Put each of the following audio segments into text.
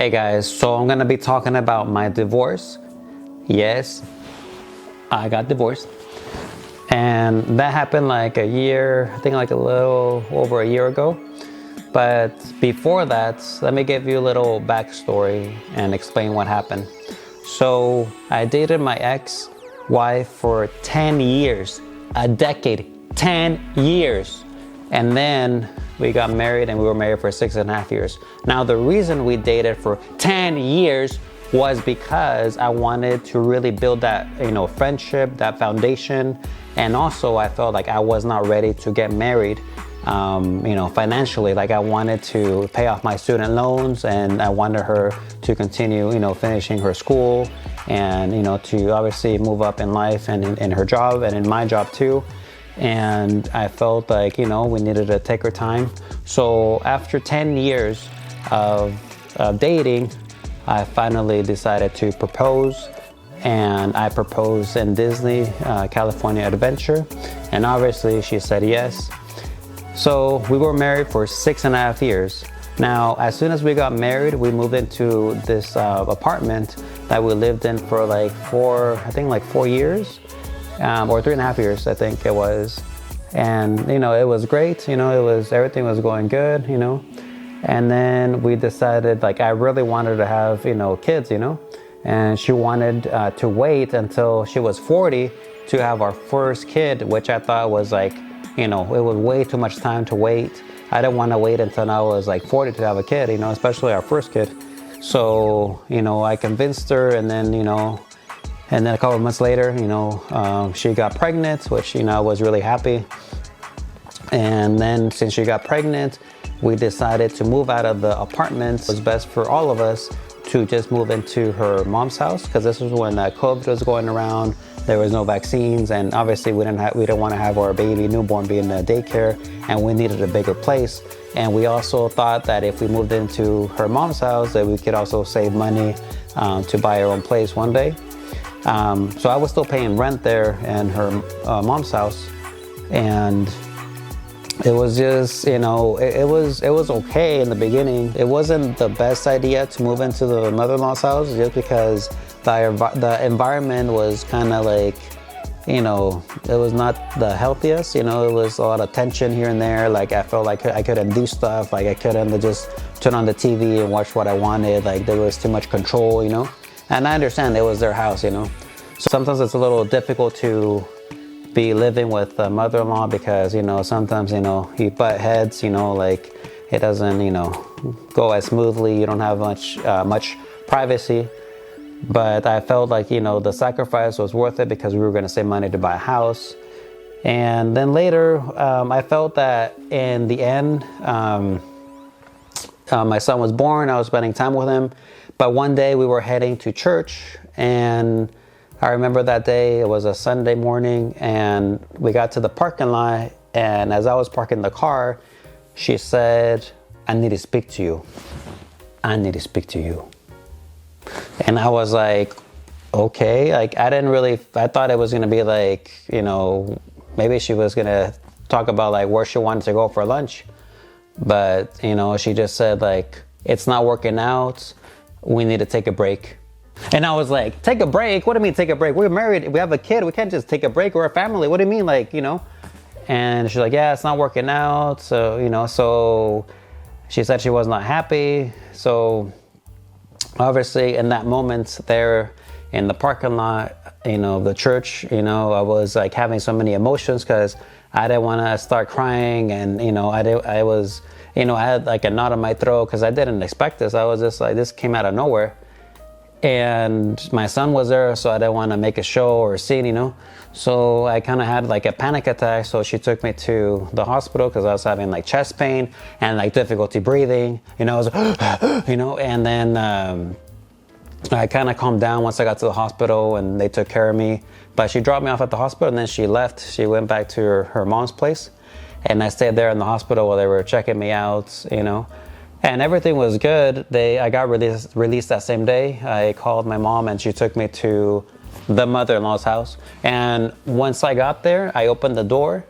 Hey guys, so I'm gonna be talking about my divorce. Yes, I got divorced. And that happened like a year, I think like a little over a year ago. But before that, let me give you a little backstory and explain what happened. So I dated my ex-wife for 10 years, a decade, 10 years. And then we got married, and we were married for 6.5 years. Now, the reason we dated for 10 years was because I wanted to really build that, friendship, that foundation. And also I felt like I was not ready to get married, financially. Like I wanted to pay off my student loans, and I wanted her to continue, finishing her school, and, to obviously move up in life and in her job and in my job too. And I felt like, we needed to take our time. So after 10 years of dating, I finally decided to propose. And I proposed in Disney, California Adventure. And obviously she said yes. So we were married for 6.5 years. Now, as soon as we got married, we moved into this apartment that we lived in for like 4 years. Or 3.5 years, I think it was. And, it was great. Everything was going good, And then we decided, like, I really wanted to have, kids, And she wanted to wait until she was 40 to have our first kid, which I thought was like, it was way too much time to wait. I didn't want to wait until I was like 40 to have a kid, especially our first kid. So, I convinced her, and then, and then a couple of months later, she got pregnant, which, I was really happy. And then since she got pregnant, we decided to move out of the apartment. It was best for all of us to just move into her mom's house, because this was when COVID was going around. There was no vaccines, and obviously we didn't want to have our baby newborn be in the daycare, and we needed a bigger place. And we also thought that if we moved into her mom's house, that we could also save money to buy our own place one day. So I was still paying rent there in her mom's house, and it was just, it was okay in the begining. It wasn't the best idea to move into the mother-in-law's house, just because the environment was kind of like, it was not the healthiest. It was a lot of tension here and there. Like I felt like I couldn't do stuff. Like I couldn't just turn on the TV and watch what I wanted. Like there was too much control, And I understand it was their house, So sometimes it's a little difficult to be living with a mother-in-law, because, sometimes, you butt heads, like it doesn't, go as smoothly. You don't have much privacy. But I felt like, the sacrifice was worth it, because we were going to save money to buy a house. And then later, I felt that in the end, my son was born. I was spending time with him. But one day we were heading to church, and I remember that day, it was a Sunday morning, and we got to the parking lot, and as I was parking the car, she said, "I need to speak to you. I need to speak to you." And I was like, okay. Like I thought it was going to be like, maybe she was going to talk about like where she wanted to go for lunch. But, she just said like, "It's not working out. We need to take a break." And I was like, take a break? What do you mean take a break? We're married. We have a kid. We can't just take a break. We're a family. What do you mean? Like, And she's like, yeah, it's not working out. So, so she said she was not happy. So obviously in that moment there in the parking lot, the church, I was like having so many emotions, because I didn't want to start crying. And, I had like a knot in my throat, because I didn't expect this. I was just like, this came out of nowhere. And my son was there, so I didn't want to make a show or a scene, So I kind of had like a panic attack. So she took me to the hospital, because I was having like chest pain and like difficulty breathing. I was, and then I kind of calmed down once I got to the hospital, and they took care of me. But she dropped me off at the hospital, and then she left. She went back to her mom's place, and I stayed there in the hospital while they were checking me out, And everything was good. I got released that same day. I called my mom, and she took me to the mother-in-law's house. And once I got there, I opened the door,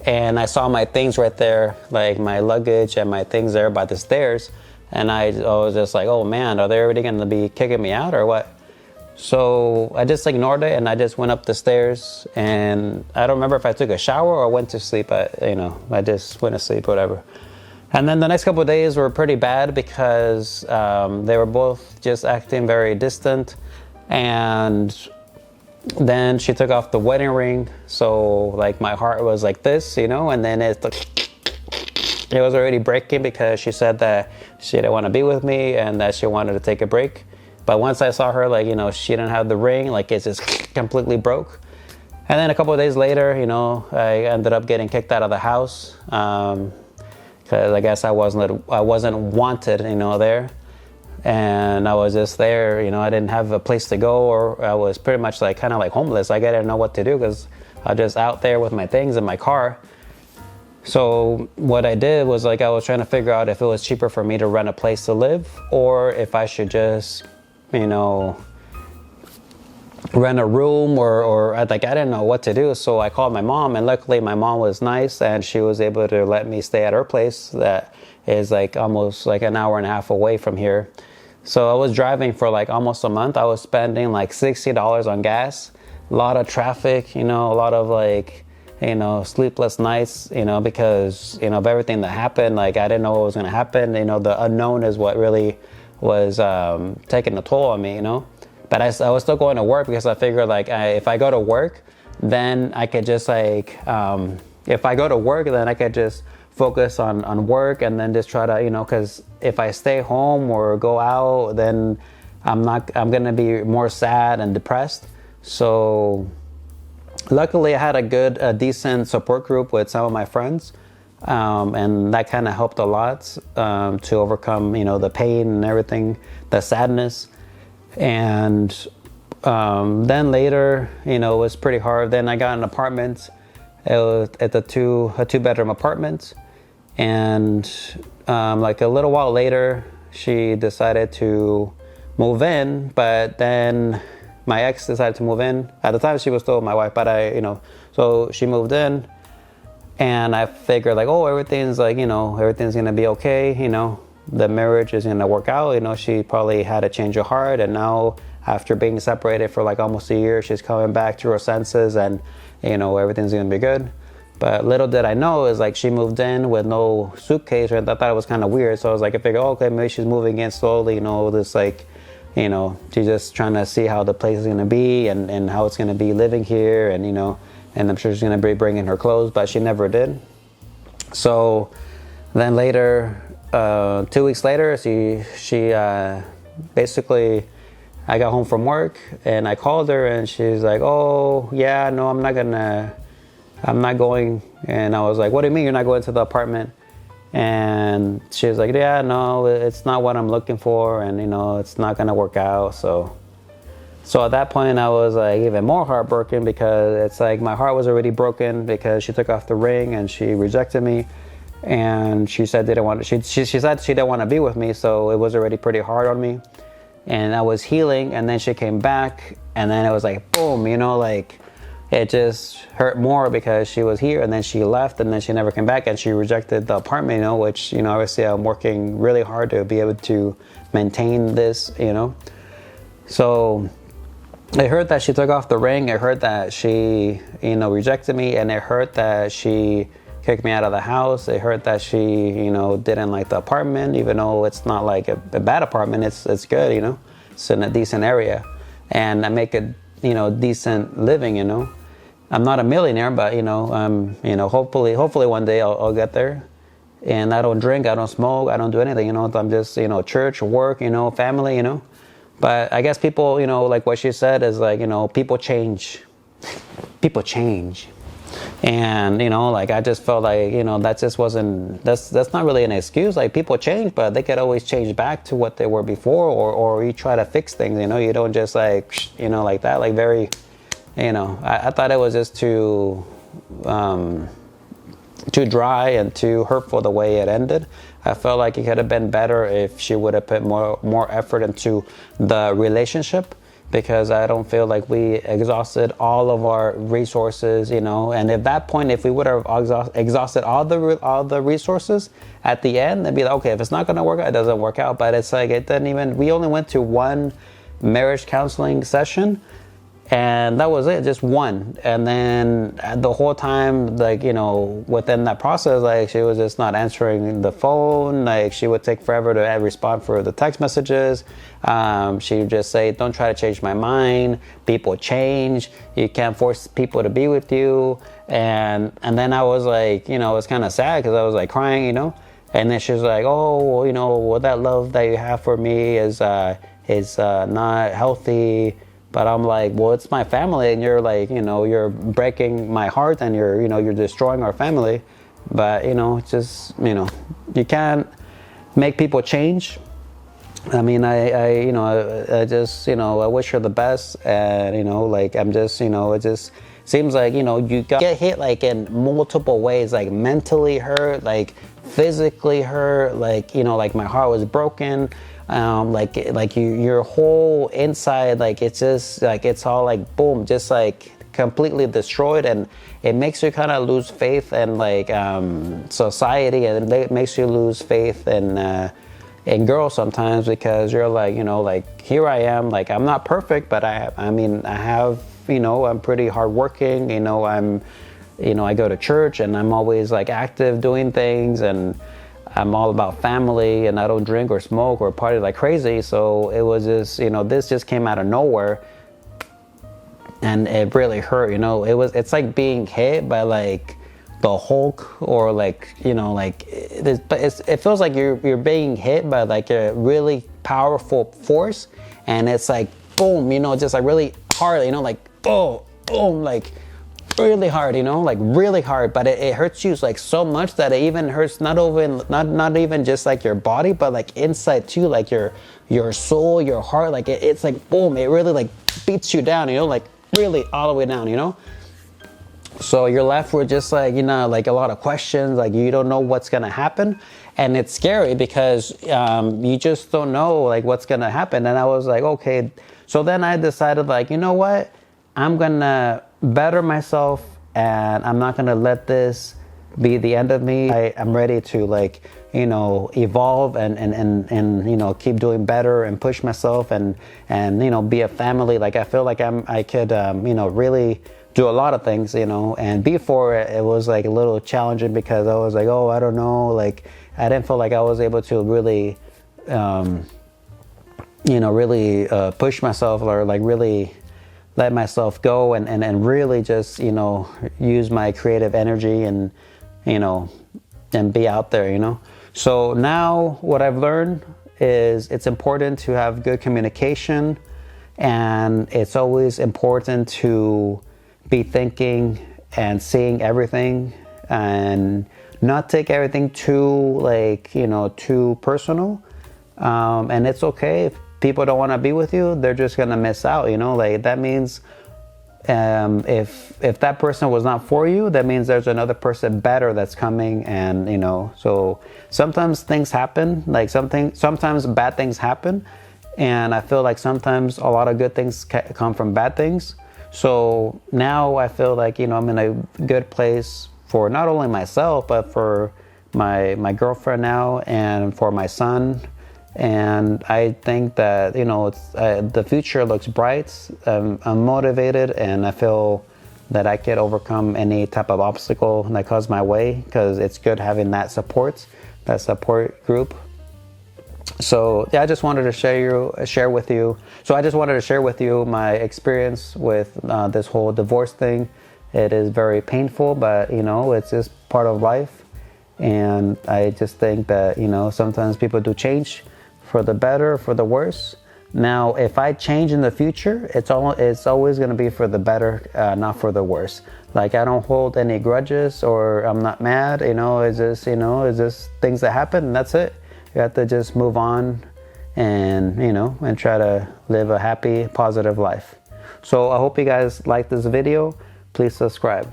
and I saw my things right there, like my luggage and my things there by the stairs. And I was just like, oh man, are they already going to be kicking me out or what? So I just ignored it, and I just went up the stairs, and I don't remember if I took a shower or went to sleep. I just went to sleep, whatever. And then the next couple of days were pretty bad because they were both just acting very distant. And then she took off the wedding ring, so like my heart was like this, and then it was already breaking because she said that she didn't want to be with me and that she wanted to take a break. But once I saw her, like, she didn't have the ring, like it just completely broke. And then a couple of days later, I ended up getting kicked out of the house. Because I guess I wasn't wanted, there, and I was just there, I didn't have a place to go, or I was pretty much like kind of like homeless. I didn't know what to do because I was just out there with my things in my car. So what I did was like I was trying to figure out if it was cheaper for me to rent a place to live, or if I should just, rent a room, or like I didn't know what to do. So I called my mom, and luckily my mom was nice and she was able to let me stay at her place that is like almost like an hour and a half away from here. So I was driving for like almost a month. I was spending like $60 on gas, a lot of traffic, a lot of like, sleepless nights, because, of everything that happened. Like I didn't know what was going to happen. The unknown is what really was taking a toll on me, But I was still going to work because I figured like if I go to work, then I could just like, if I go to work, then I could just focus on work and then just try to, because if I stay home or go out, then I'm going to be more sad and depressed. So luckily I had a decent support group with some of my friends. And that kind of helped a lot to overcome, the pain and everything, the sadness. And then later, it was pretty hard. Then I got an apartment. It was at a two-bedroom apartment. And like a little while later, she decided to move in. But then my ex decided to move in. At the time, she was still my wife, but so she moved in. And I figured like, oh, everything's like, everything's going to be okay, the marriage is going to work out. She probably had a change of heart, and now after being separated for like almost a year, she's coming back to her senses, and everything's going to be good. But little did I know is like she moved in with no suitcase, and I thought it was kind of weird. So I was like, I figured, oh, okay, maybe she's moving in slowly, this like, she's just trying to see how the place is going to be and how it's going to be living here, and and I'm sure she's going to be bringing her clothes, but she never did. So then later, 2 weeks later, she basically, I got home from work and I called her and she's like, oh yeah, no, I'm not going. And I was like, what do you mean you're not going to the apartment? And she was like, yeah, no, it's not what I'm looking for, and it's not gonna work out. So at that point I was like even more heartbroken, because it's like my heart was already broken because she took off the ring and she rejected me. And she said she said she didn't want to be with me, so it was already pretty hard on me. And I was healing, and then she came back, and then it was like boom, like it just hurt more because she was here and then she left and then she never came back and she rejected the apartment, which obviously I'm working really hard to be able to maintain this, So I heard that she took off the ring. I heard that she rejected me, and I heard that she kicked me out of the house. I heard that she, didn't like the apartment, even though it's not like a bad apartment. It's good, It's in a decent area, and I make a, decent living. I'm not a millionaire, but hopefully one day I'll get there. And I don't drink, I don't smoke, I don't do anything. I'm just church, work, family. But I guess people, like what she said is like, people change. People change. And like I just felt like that just wasn't, that's not really an excuse. Like people change, but they could always change back to what they were before, or you try to fix things. You don't just like like that, like very I thought it was just too dry and too hurtful the way it ended. I felt like it could have been better if she would have put more effort into the relationship because I don't feel like we exhausted all of our resources, you know. And at that point, if we would have exhausted all the resources at the end, they'd be like, okay, if it's not going to work out, it doesn't work out. But it's like, it didn't even, we only went to one marriage counseling session, and that was it, just one. And then the whole time, like, you know, within that process, like, she was just not answering the phone. Like, she would take forever to respond for the text messages. She would just say, don't try to change my mind. People change. You can't force people to be with you. And then I was like, you know, it's kind of sad because I was like crying, you know. And then she was like, oh, well, you know, well, that love that you have for me is not healthy. But I'm like, well, it's my family, and you're like, you know, you're breaking my heart, and you're, you know, you're destroying our family. But, you know, it's just, you know, you can't make people change. I mean, I you know, I just, you know, I wish her the best, and, you know, like, I'm just, you know, it just seems like, you know, you get hit like in multiple ways, like mentally hurt, like physically hurt, like, you know, like my heart was broken. Like your whole inside, like, it's just like, it's all like boom, just like completely destroyed, and it makes you kind of lose faith in like society, and it makes you lose faith in girls sometimes, because you're like, you know, like, here I am, like, I'm not perfect, but I mean, I have, you know, I'm pretty hardworking, you know, I go to church, and I'm always like active doing things, and I'm all about family, and I don't drink or smoke or party like crazy. So it was just, you know, this just came out of nowhere, and it really hurt, you know. It's like being hit by like the Hulk, or like, you know, like it feels like you're being hit by like a really powerful force, and it's like boom, you know, just like really hard, you know, like boom, boom, like really hard, you know, like really hard, but it hurts you like so much that it even hurts not even just like your body, but like inside too, like your soul, your heart, like it's like boom, it really like beats you down, you know, like really all the way down, you know. So you're left with just like, you know, like a lot of questions, like you don't know what's gonna happen, and it's scary because you just don't know like what's gonna happen. And I was like, okay, so then I decided, like, you know what, I'm gonna better myself, and I'm not gonna let this be the end of me. I'm ready to, like, you know, evolve and you know, keep doing better and push myself and you know, be a family. Like, I feel like I could you know, really do a lot of things, you know. And before, it was like a little challenging because I was like, oh, I don't know, like I didn't feel like I was able to really you know, really push myself, or like really let myself go and really just, you know, use my creative energy and, you know, and be out there, you know. So now what I've learned is it's important to have good communication, and it's always important to be thinking and seeing everything, and not take everything too, like, you know, too personal. And it's okay if people don't want to be with you, they're just gonna miss out, you know. Like, that means if that person was not for you, that means there's another person better that's coming. And, you know, so sometimes things happen, like sometimes bad things happen, and I feel like sometimes a lot of good things come from bad things. So now I feel like, you know, I'm in a good place for not only myself, but for my girlfriend now, and for my son. And I think that, you know, it's the future looks bright. I'm motivated, and I feel that I could overcome any type of obstacle that comes my way, because it's good having that support group. So yeah, I just wanted to share with you. So I just wanted to share with you my experience with this whole divorce thing. It is very painful, but, you know, it's just part of life. And I just think that, you know, sometimes people do change for the better, for the worse. Now, if I change in the future, it's always going to be for the better, not for the worse. Like, I don't hold any grudges, or I'm not mad. You know, it's just things that happen, and that's it. You have to just move on, and, you know, and try to live a happy, positive life. So I hope you guys like this video. Please subscribe.